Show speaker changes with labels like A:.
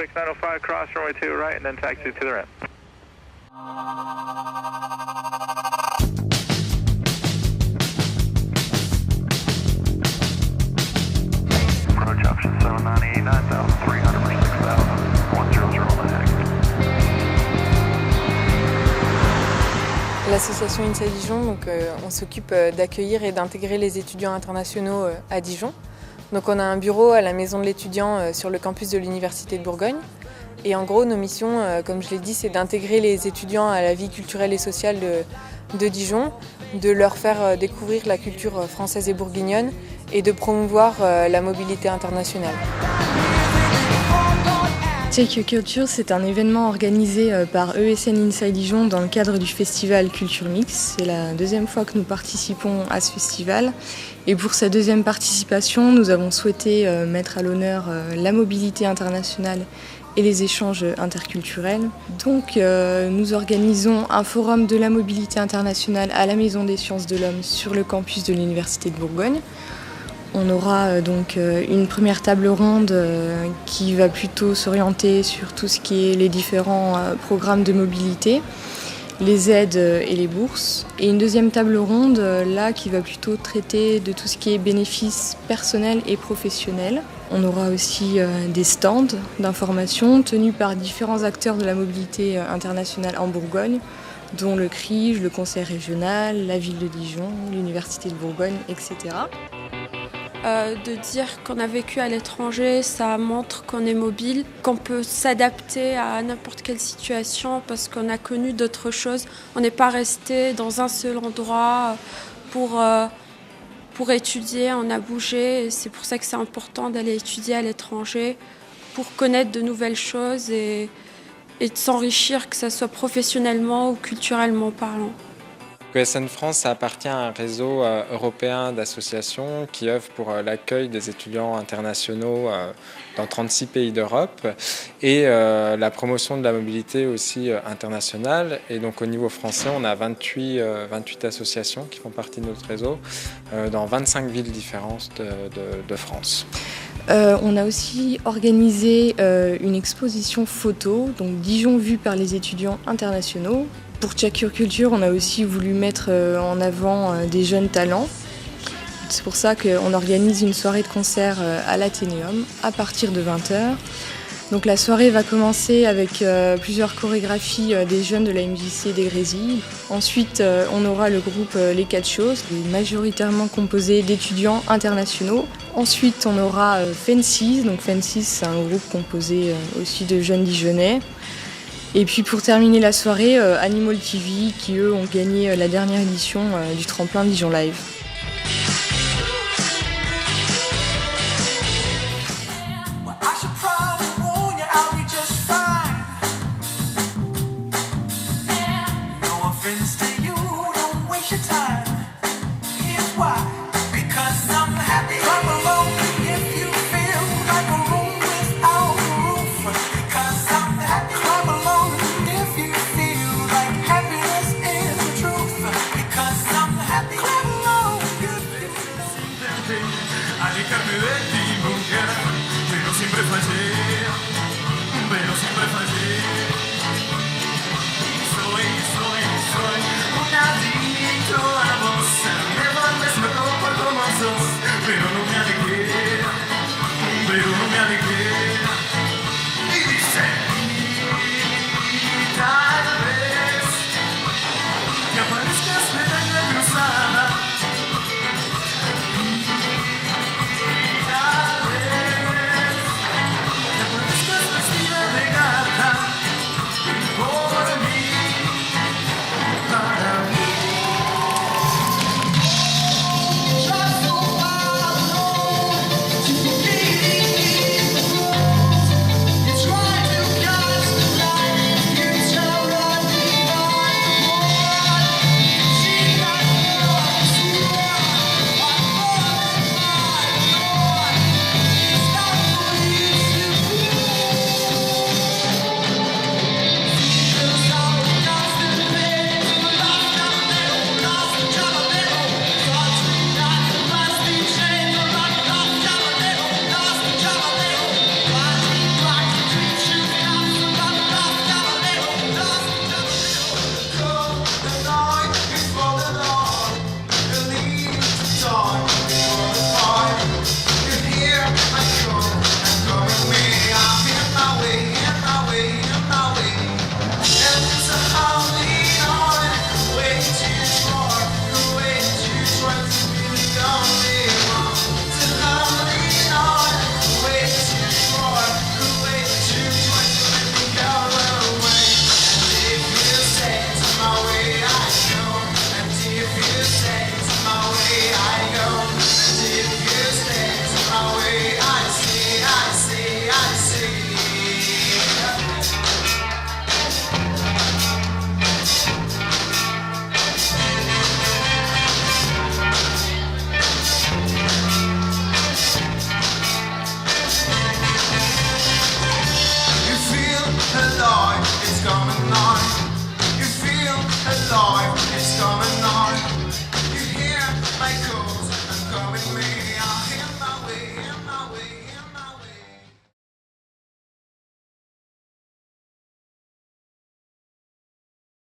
A: 6905, cross runway 2 right and then taxi to the ramp. Approach option 798, 9300 for 6000, 100 on the next.
B: L'association Inside Dijon, donc, on s'occupe d'accueillir et d'intégrer les étudiants internationaux à Dijon. Donc, on a un bureau à la maison de l'étudiant sur le campus de l'Université de Bourgogne. Et en gros, nos missions, comme je l'ai dit, c'est d'intégrer les étudiants à la vie culturelle et sociale de Dijon, de leur faire découvrir la culture française et bourguignonne et de promouvoir la mobilité internationale.
C: Take Your Culture, c'est un événement organisé par ESN Inside Dijon dans le cadre du festival Culture Mix. C'est la deuxième fois que nous participons à ce festival. Et pour sa deuxième participation, nous avons souhaité mettre à l'honneur la mobilité internationale et les échanges interculturels. Donc nous organisons un forum de la mobilité internationale à la Maison des Sciences de l'Homme sur le campus de l'Université de Bourgogne. On aura donc une première table ronde qui va plutôt s'orienter sur tout ce qui est les différents programmes de mobilité, les aides et les bourses. Et une deuxième table ronde là qui va plutôt traiter de tout ce qui est bénéfices personnels et professionnels. On aura aussi des stands d'information tenus par différents acteurs de la mobilité internationale en Bourgogne, dont le CRIJ, le Conseil régional, la ville de Dijon, l'Université de Bourgogne, etc.
D: De dire qu'on a vécu à l'étranger, ça montre qu'on est mobile, qu'on peut s'adapter à n'importe quelle situation parce qu'on a connu d'autres choses. On n'est pas resté dans un seul endroit pour étudier, on a bougé. Et c'est pour ça que c'est important d'aller étudier à l'étranger pour connaître de nouvelles choses et de s'enrichir, que ce soit professionnellement ou culturellement parlant.
E: ESN France, ça appartient à un réseau européen d'associations qui œuvre pour l'accueil des étudiants internationaux dans 36 pays d'Europe et la promotion de la mobilité aussi internationale. Et donc au niveau français, on a 28 associations qui font partie de notre réseau dans 25 villes différentes de France.
C: On a aussi organisé une exposition photo, donc Dijon vue par les étudiants internationaux. Pour Take Your Culture, on a aussi voulu mettre en avant des jeunes talents. C'est pour ça qu'on organise une soirée de concert à l'Athénéum à partir de 20h. Donc la soirée va commencer avec plusieurs chorégraphies des jeunes de la MJC des Grésilles. Ensuite, on aura le groupe Les Quatre Choses, majoritairement composé d'étudiants internationaux. Ensuite, on aura Fences. Donc Fences, c'est un groupe composé aussi de jeunes Dijonnais. Et puis pour terminer la soirée, Animal TV qui eux ont gagné la dernière édition du tremplin Dijon Live.